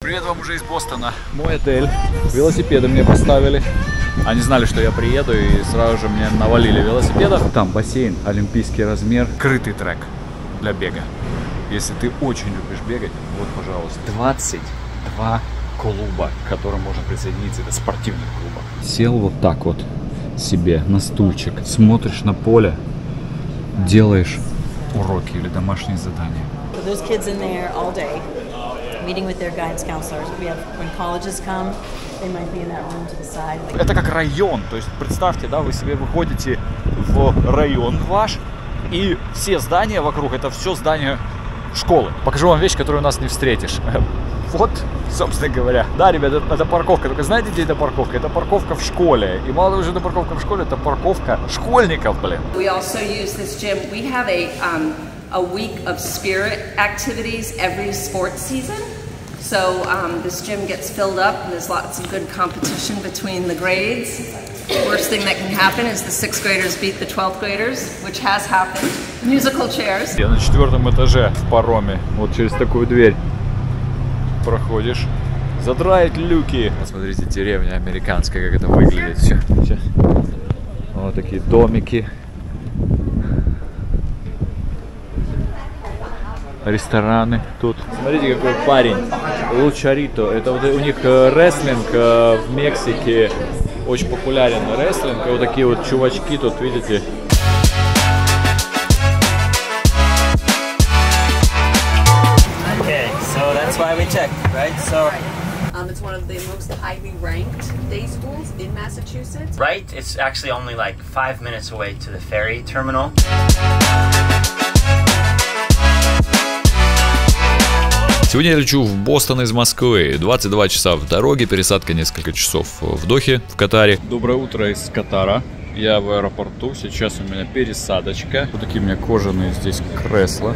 Привет вам уже из Бостона. Мой отель. Велосипеды мне поставили. Они знали, что я приеду, и сразу же мне навалили велосипедов. Там бассейн, олимпийский размер, крытый трек для бега. Если ты очень любишь бегать, вот, пожалуйста. 22 клуба, к которым можно присоединиться. Это спортивных клубов. Сел вот так вот себе на стульчик, смотришь на поле, делаешь уроки или домашние задания. Это как район, то есть представьте, да, вы себе выходите в район ваш, и все здания вокруг, это все здания школы. Покажу вам вещь, которую у нас не встретишь. Вот, собственно говоря. Да, ребята, это парковка. Только знаете, где эта парковка? Это парковка в школе. И мало того, что это парковка в школе, это парковка школьников, блин. We also use this gym. We have a week of spirit activities every sports season. So this gym gets filled up and there's lots of good competition between the grades. The worst thing that can happen is the 6th graders beat the 12th graders, which has happened. Musical chairs. Я на 4-м этаже в пароме. Вот через такую дверь проходишь. Задраить люки. Смотрите, деревня американская, как это выглядит все. Вот такие домики. Рестораны тут. Смотрите, какой парень. Лучарито. Это вот у них рестлинг в Мексике. Очень популярен рестлинг. И вот такие вот чувачки тут, видите. That's why we check, right? So It's one of the most highly ranked day schools in Massachusetts. right, it's actually only like 5 minutes away to the ferry terminal. Сегодня я лечу в Бостон из Москвы. 22 часа в дороге, пересадка несколько часов в Дохе, в Катаре. Доброе утро из Катара. Я в аэропорту. Сейчас у меня пересадочка. Вот такие у меня кожаные здесь кресла.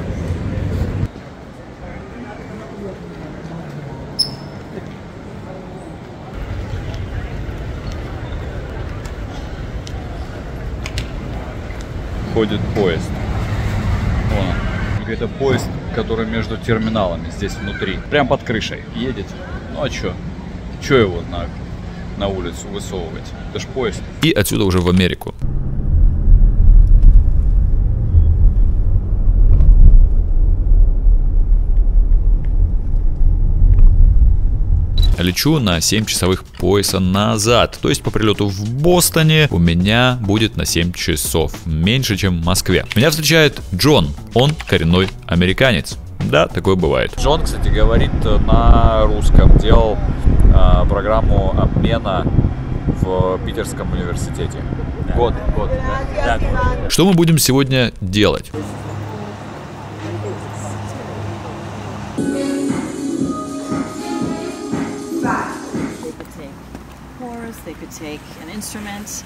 Ходит поезд. Вон он. Это поезд, который между терминалами, здесь внутри. Прям под крышей едет. Ну а чё? Чё его на улицу высовывать? Это ж поезд. И отсюда уже в Америку. Лечу на 7 часовых пояса назад. То есть по прилету в Бостоне у меня будет на 7 часов. Меньше, чем в Москве. Меня встречает Джон. Он коренной американец. Да, такое бывает. Джон, кстати, говорит на русском. Делал программу обмена в Питерском университете. Да. Год. Да, год. Что мы будем сегодня делать? They could take an instrument.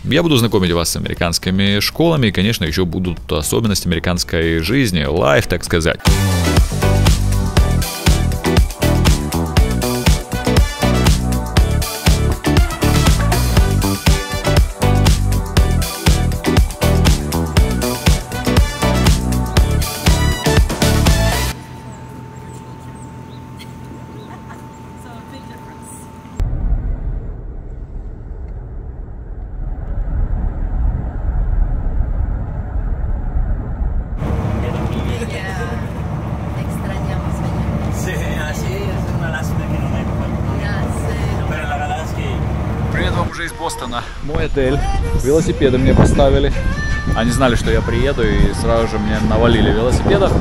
Я буду знакомить вас с американскими школами и, конечно, еще будут особенности американской жизни, лайф, так сказать. Привет вам уже из Бостона. Мой отель. Велосипеды мне поставили. Они знали, что я приеду, и сразу же мне навалили велосипедов.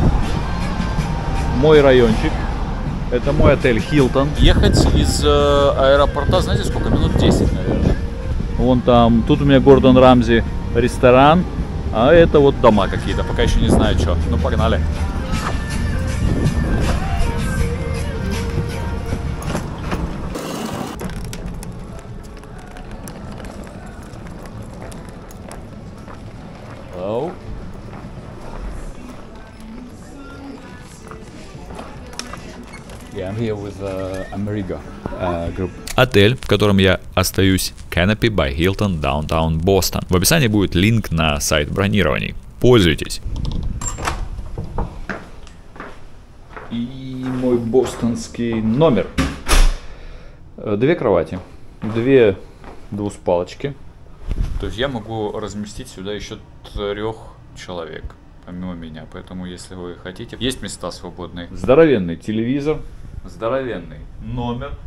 Мой райончик. Это мой отель Хилтон. Ехать из аэропорта, знаете, сколько? Минут 10, наверное. Вон там, тут у меня Гордон Рамзи ресторан, а это вот дома какие-то. Пока еще не знаю, что. Ну, погнали. Hello. Yeah, I'm here with Amerigo group. Отель, в котором я остаюсь, Canopy by Hilton Downtown Boston. В описании будет линк на сайт бронирований. Пользуйтесь. И мой бостонский номер. 2 кровати, 2 двуспалочки. То есть я могу разместить сюда еще 3 человек, помимо меня. Поэтому, если вы хотите, есть места свободные. Здоровенный телевизор, здоровенный номер.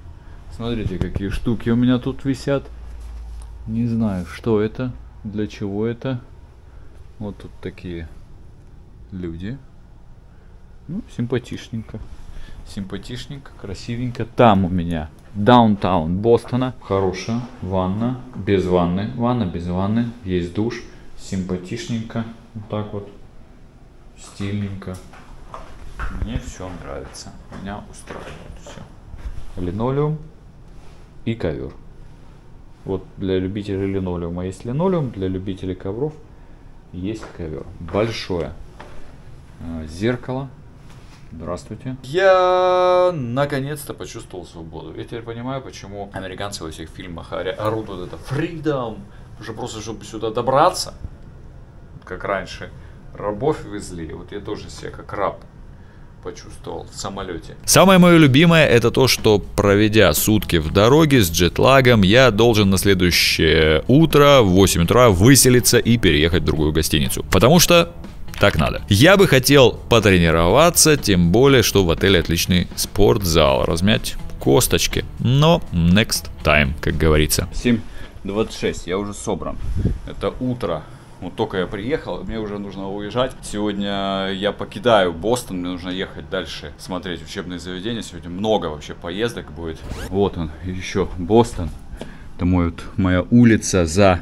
Смотрите, какие штуки у меня тут висят. Не знаю, что это, для чего это. Вот тут такие люди. Ну, симпатичненько. Симпатичненько, красивенько. Там у меня даунтаун Бостона. Хорошая ванна, без ванны. Ванна без ванны. Есть душ. Симпатичненько. Вот так вот. Стильненько. Мне все нравится. Меня устраивает все. Линолеум и ковер. Вот для любителей линолеума есть линолеум. Для любителей ковров есть ковер. Большое зеркало. Здравствуйте. Я наконец-то почувствовал свободу. Я теперь понимаю, почему американцы во всех фильмах орут вот это freedom. Уже просто, чтобы сюда добраться, как раньше, рабов везли. Вот я тоже себя как раб почувствовал в самолете. Самое мое любимое это то, что проведя сутки в дороге с джетлагом, я должен на следующее утро в 8 утра выселиться и переехать в другую гостиницу. Потому что так надо. Я бы хотел потренироваться, тем более, что в отеле отличный спортзал, размять косточки. Но next time, как говорится. 7:26, я уже собран. Это утро. Вот только я приехал, мне уже нужно уезжать. Сегодня я покидаю Бостон, мне нужно ехать дальше, смотреть учебные заведения. Сегодня много вообще поездок будет. Вот он, еще Бостон. Это моя улица за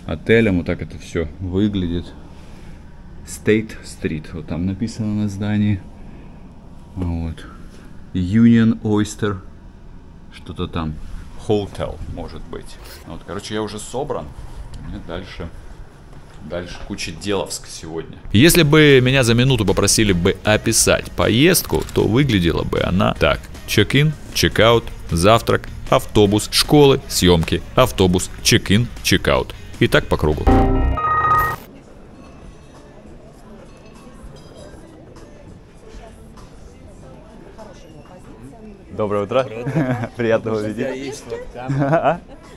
отелем. Вот так это все выглядит. State Street, вот там написано на здании. Вот. Union Oyster. Что-то там. Hotel, может быть. Вот, короче, я уже собран. Мне дальше куча деловск сегодня. Если бы меня за минуту попросили бы описать поездку, то выглядела бы она так. Чек-ин, чек-аут, завтрак, автобус, школы, съемки, автобус, чек-ин, чек-аут. И так по кругу. Доброе утро. Приятного видеть.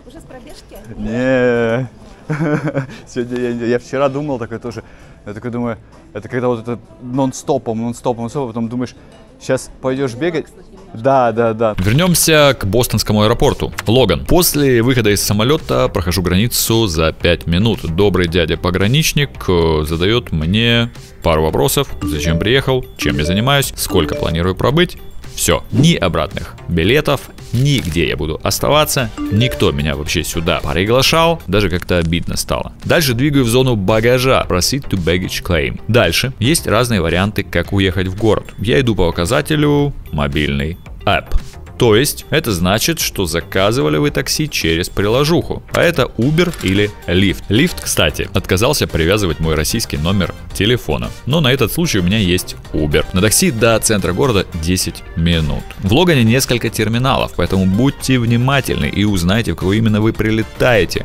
Уже с пробежки? Не. Сегодня я вчера думал такой тоже. Я такой думаю, это когда вот это нон-стопом, потом думаешь, сейчас пойдешь бегать. Да. Вернемся к бостонскому аэропорту. Логан. После выхода из самолета прохожу границу за 5 минут. Добрый дядя-пограничник задает мне пару вопросов. Зачем приехал, чем я занимаюсь, сколько планирую пробыть. Все, ни обратных билетов, ни где я буду оставаться, никто меня вообще сюда приглашал, даже как-то обидно стало. Дальше двигаю в зону багажа, proceed to baggage claim. Дальше есть разные варианты, как уехать в город. Я иду по указателю мобильный app. То есть, это значит, что заказывали вы такси через приложуху. А это Uber или Lyft. Lyft, кстати, отказался привязывать мой российский номер телефона. Но на этот случай у меня есть Uber. На такси до центра города 10 минут. В Логане несколько терминалов, поэтому будьте внимательны и узнайте, в кого именно вы прилетаете.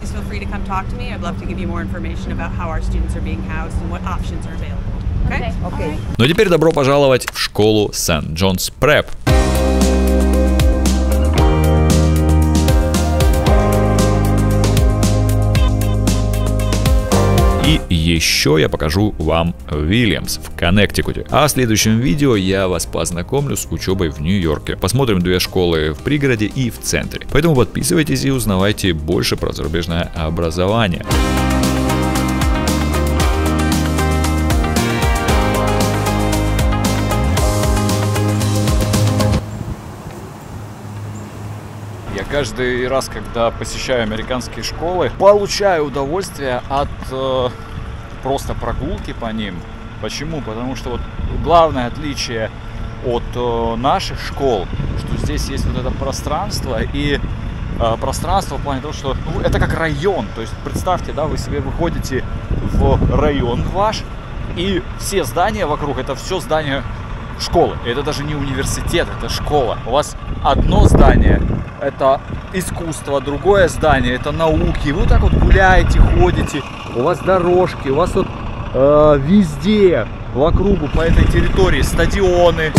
Feel free to come talk to me. I'd love to give you more information about how our students are being housed and what options are available. Okay? Ну а теперь добро пожаловать в школу Сент-Джонс Преп. И еще я покажу вам Уильямс в Коннектикуте. А в следующем видео я вас познакомлю с учебой в Нью-Йорке. Посмотрим 2 школы в пригороде и в центре. Поэтому подписывайтесь и узнавайте больше про зарубежное образование. Я каждый раз, когда посещаю американские школы, получаю удовольствие от просто прогулки по ним. Почему? Потому что вот главное отличие от наших школ, что здесь есть вот это пространство, и пространство в плане того, что это как район. То есть представьте, да, вы себе выходите в район ваш, и все здания вокруг, это все здания школы. И это даже не университет, это школа. У вас одно здание — это искусство, другое здание — это науки. Вы вот так вот гуляете, ходите, у вас дорожки, у вас вот везде вокруг по этой территории стадионы.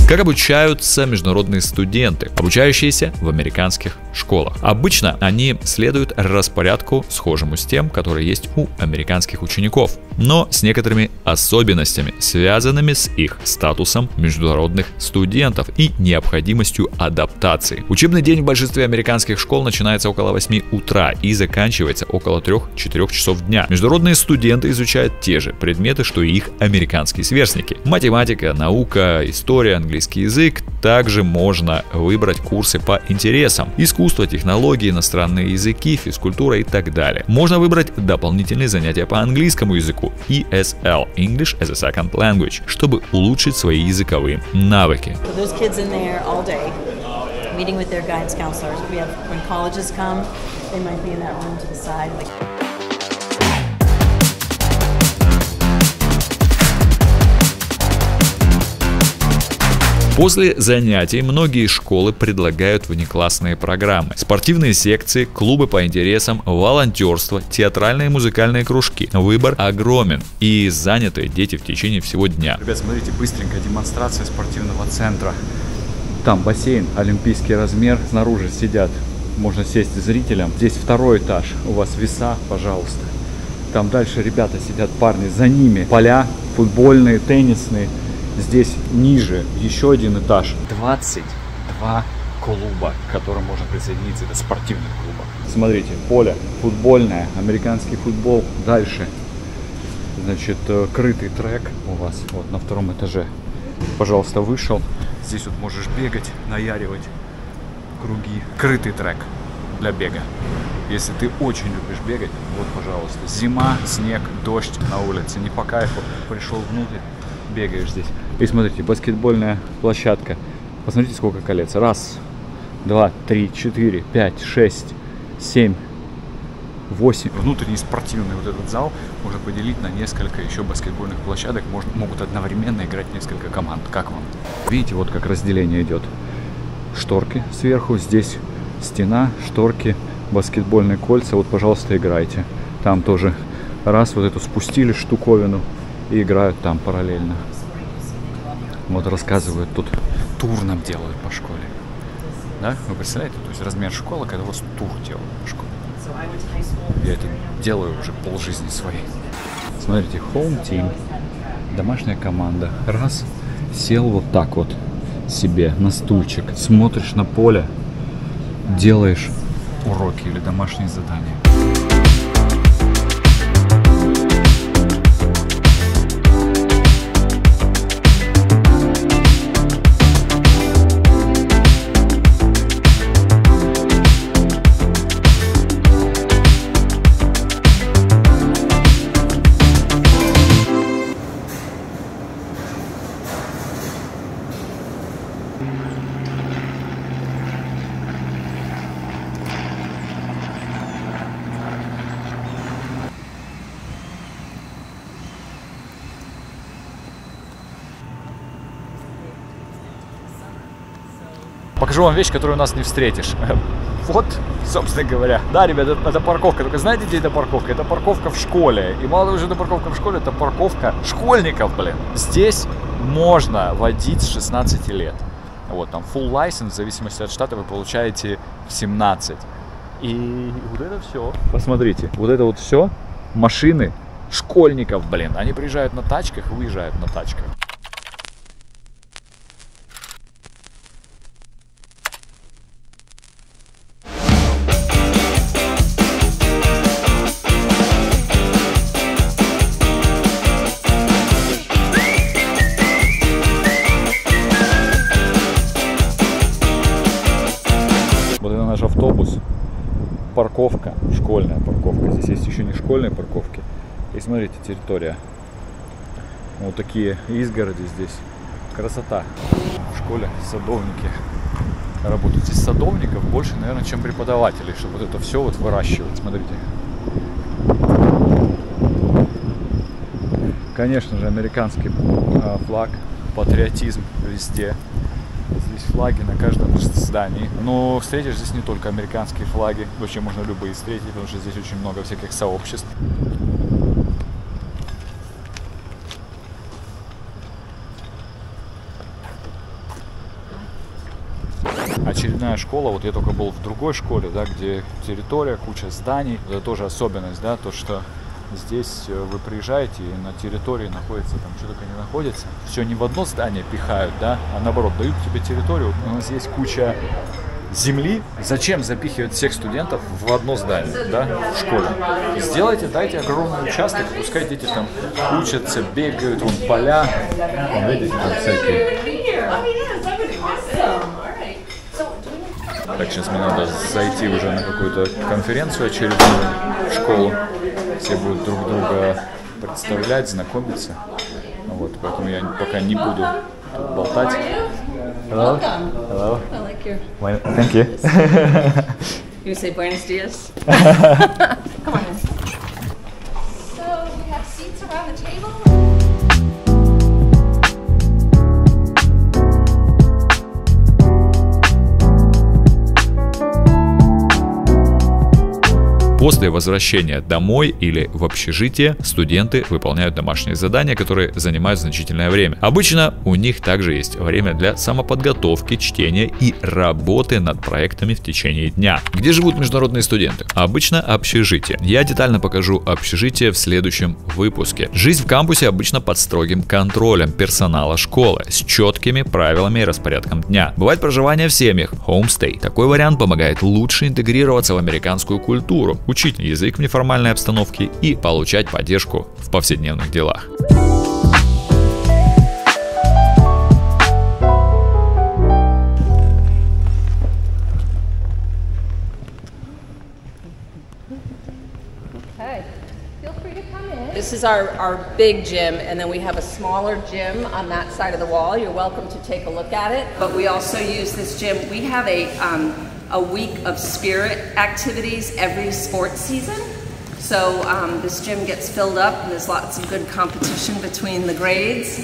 Как обучаются международные студенты, обучающиеся в американских школах? Обычно они следуют распорядку, схожему с тем, который есть у американских учеников, но с некоторыми особенностями, связанными с их статусом международных студентов и необходимостью адаптации. Учебный день в большинстве американских школ начинается около 8 утра и заканчивается около 3-4 часов дня. Международные студенты изучают те же предметы, что и их американские сверстники. Математика, наука, история, английский язык. Также можно выбрать курсы по интересам: искусство, технологии, иностранные языки, физкультура и так далее. Можно выбрать дополнительные занятия по английскому языку ESL – English as a Second Language, чтобы улучшить свои языковые навыки. После занятий многие школы предлагают внеклассные программы: спортивные секции, клубы по интересам, волонтерство, театральные и музыкальные кружки. Выбор огромен, и заняты дети в течение всего дня. Ребят, смотрите, быстренькая демонстрация спортивного центра. Там бассейн, олимпийский размер, снаружи сидят, можно сесть зрителям. Здесь второй этаж, у вас веса, пожалуйста. Там дальше ребята сидят, парни, за ними поля футбольные, теннисные. Здесь ниже еще один этаж. 22 клуба, к которым можно присоединиться. Это спортивных клубов. Смотрите, поле футбольное, американский футбол. Дальше, значит, крытый трек у вас вот на втором этаже. Пожалуйста, вышел. Здесь вот можешь бегать, наяривать круги. Крытый трек для бега. Если ты очень любишь бегать, вот, пожалуйста. Зима, снег, дождь на улице. Не по кайфу. Пришел внутрь, бегаешь здесь. И смотрите, баскетбольная площадка. Посмотрите, сколько колец. 1, 2, 3, 4, 5, 6, 7, 8. Внутренний спортивный вот этот зал можно поделить на несколько еще баскетбольных площадок. Могут одновременно играть несколько команд. Как вам? Видите, вот как разделение идет. Шторки сверху, здесь стена, шторки, баскетбольные кольца. Вот, пожалуйста, играйте. Там тоже раз вот эту спустили штуковину и играют там параллельно. Вот рассказывают, тут тур нам делают по школе. Да? Вы представляете? То есть размер школы, когда у вас тур делают по школе. Я это делаю уже полжизни своей. Смотрите, home team, домашняя команда. Раз, сел вот так вот себе на стульчик, смотришь на поле, делаешь уроки или домашние задания. Покажу вам вещь, которую у нас не встретишь. Вот, собственно говоря. Да, ребят, это парковка. Только знаете, где эта парковка? Это парковка в школе. И мало того, что это парковка в школе, это парковка школьников, блин. Здесь можно водить с 16 лет. Вот, там full license, в зависимости от штата, вы получаете в 17. И вот это все. Посмотрите, вот это вот все машины школьников, блин. Они приезжают на тачках и выезжают на тачках. наш автобус. Парковка, школьная парковка. Здесь есть еще не школьные парковки. И смотрите, территория. Вот такие изгороди здесь. Красота. В школе садовники работают. Здесь садовников больше, наверное, чем преподавателей, чтобы вот это все вот выращивать. Смотрите. Конечно же, американский флаг, патриотизм везде. Здесь флаги на каждом здании. Но встретишь здесь не только американские флаги. Вообще можно любые встретить, потому что здесь очень много всяких сообществ. Очередная школа, вот я только был в другой школе, да, где территория, куча зданий. Это тоже особенность, да, то, что здесь вы приезжаете и на территории находится, там что только не находится. Все не в одно здание пихают, да, а наоборот, дают тебе территорию. У нас есть куча земли. Зачем запихивать всех студентов в одно здание, да, в школе? Сделайте, дайте огромный участок, пускай дети там учатся, бегают, вон поля. Видите, там всякие. Так, сейчас мне надо зайти уже на какую-то конференцию очередную в школу. Все будут друг друга представлять, знакомиться. Вот, поэтому я пока не буду тут болтать. Hello. Hello. I like your... Thank you. You say buenos dias? Come on in. So we have seats around the table. После возвращения домой или в общежитие студенты выполняют домашние задания, которые занимают значительное время. Обычно у них также есть время для самоподготовки, чтения и работы над проектами в течение дня. Где живут международные студенты? Обычно общежитие. Я детально покажу общежитие в следующем выпуске. Жизнь в кампусе обычно под строгим контролем персонала школы, с четкими правилами и распорядком дня. Бывает проживание в семьях, homestay. Такой вариант помогает лучше интегрироваться в американскую культуру, учить язык в неформальной обстановке и получать поддержку в повседневных делах. This is our big gym, and then we have a smaller gym on that side of the wall. You're welcome to take a look at it. But we also use this gym. We have a week of spirit activities every sports season. So this gym gets filled up, and there's lots of good competition between the grades.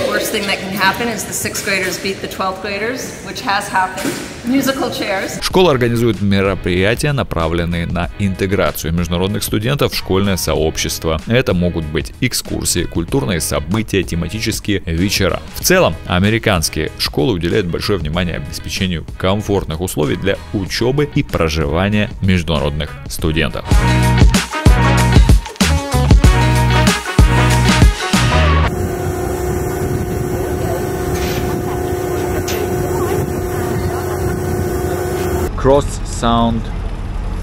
Worst thing that can happen is the 6th graders beat the 12th graders, which has happened. Musical chairs. Школа организует мероприятия, направленные на интеграцию международных студентов в школьное сообщество. Это могут быть экскурсии, культурные события, тематические вечера. В целом, американские школы уделяют большое внимание обеспечению комфортных условий для учебы и проживания международных студентов. Cross Sound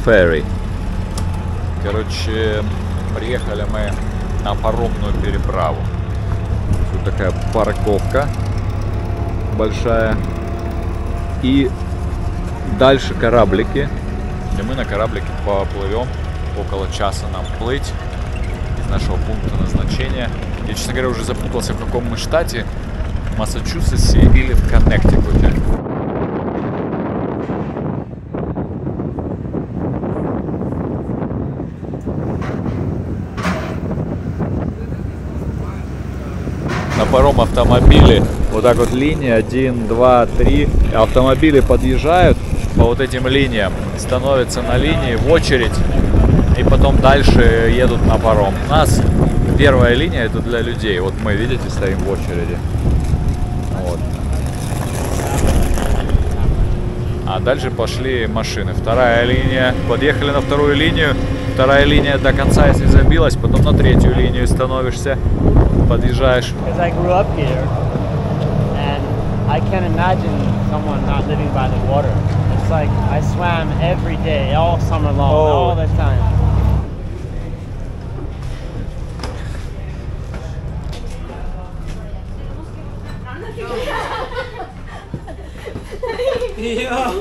Ferry. Короче, приехали мы на паромную переправу. Тут такая парковка большая. И дальше кораблики. И мы на кораблике поплывем. Около часа нам плыть из нашего пункта назначения. Я, честно говоря, уже запутался, в каком мы штате. В Массачусетсе или в Коннектикуте. На паром автомобили, вот так вот линия 1, 2, 3, автомобили подъезжают по вот этим линиям, становятся на линии в очередь и потом дальше едут на паром. У нас первая линия это для людей, вот мы, видите, стоим в очереди. Вот. А дальше пошли машины. Вторая линия, подъехали на вторую линию, вторая линия до конца, если забилась, потом на третью линию становишься. Подъезжаешь. I grew up here, and I can't imagine someone not living by the water. It's like I swam every day, all summer long, all the time. Я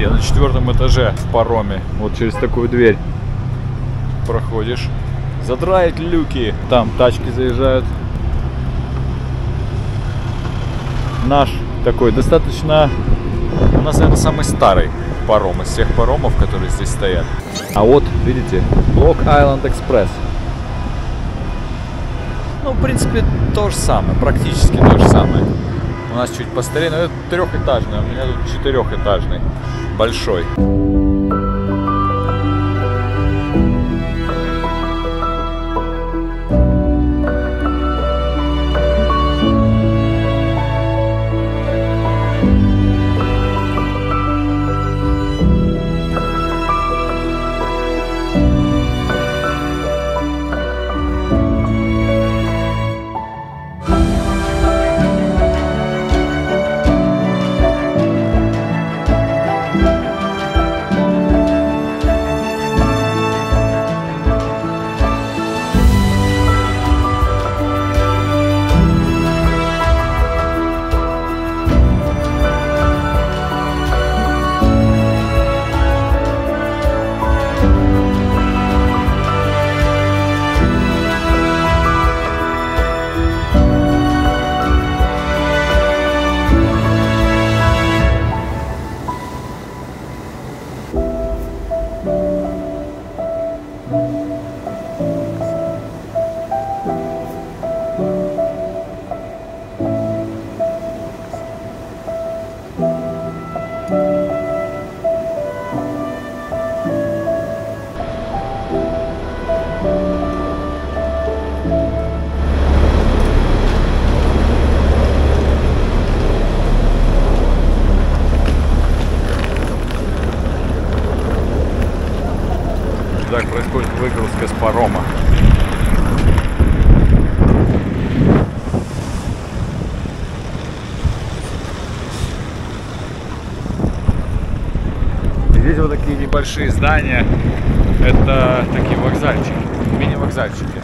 на 4-м этаже в пароме. Вот через такую дверь проходишь. Задраить люки. Там тачки заезжают. Наш такой достаточно... У нас, наверное, самый старый паром из всех паромов, которые здесь стоят. А вот, видите, Block Island Express. Ну, в принципе, то же самое. Практически то же самое. У нас чуть постарее, но это 3-этажный. У меня тут 4-этажный. Большой. Так происходит выгрузка с парома. Здесь вот такие небольшие здания. Это такие вокзальчики, мини-вокзальчики.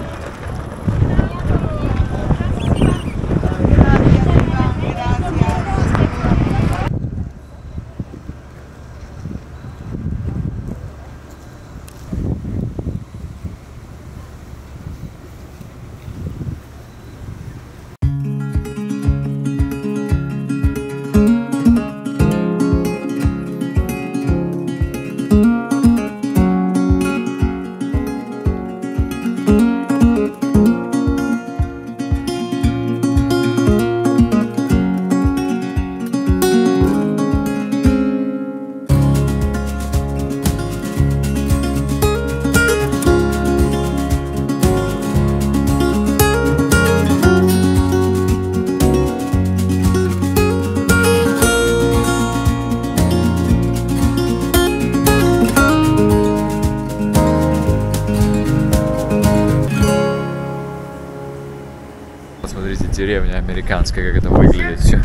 Смотрите, деревня американская, как это выглядит все.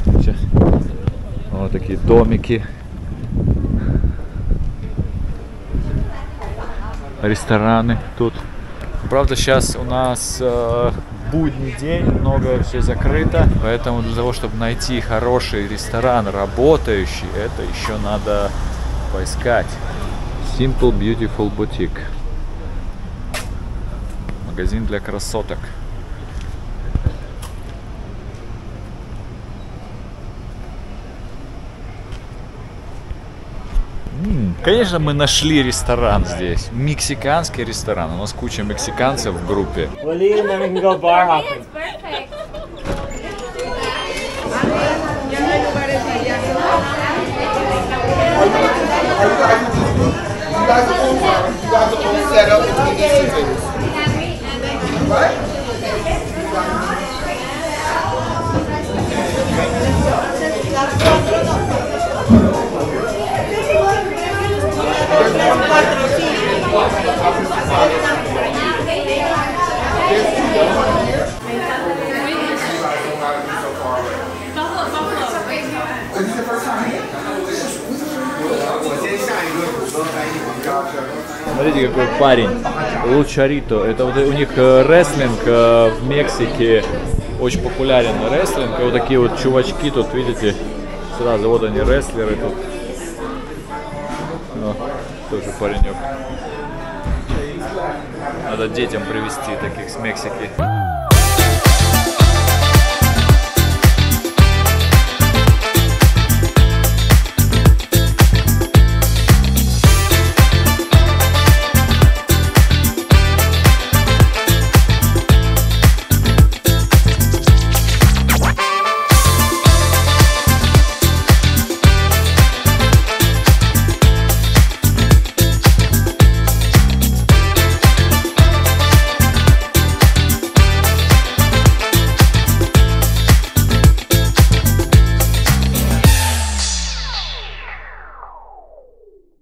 Вот такие домики. Рестораны тут. Правда, сейчас у нас будний день, много все закрыто. Поэтому для того, чтобы найти хороший ресторан, работающий, это еще надо поискать. Simple Beautiful Boutique. Магазин для красоток. Конечно, мы нашли ресторан здесь. Мексиканский ресторан. У нас куча мексиканцев в группе. Смотрите, какой парень Лучарито. Это вот у них рестлинг в Мексике. Очень популярен рестлинг. И вот такие вот чувачки тут, видите, сразу вот они, рестлеры тут. О, тоже паренек. Надо детям привезти таких с Мексики.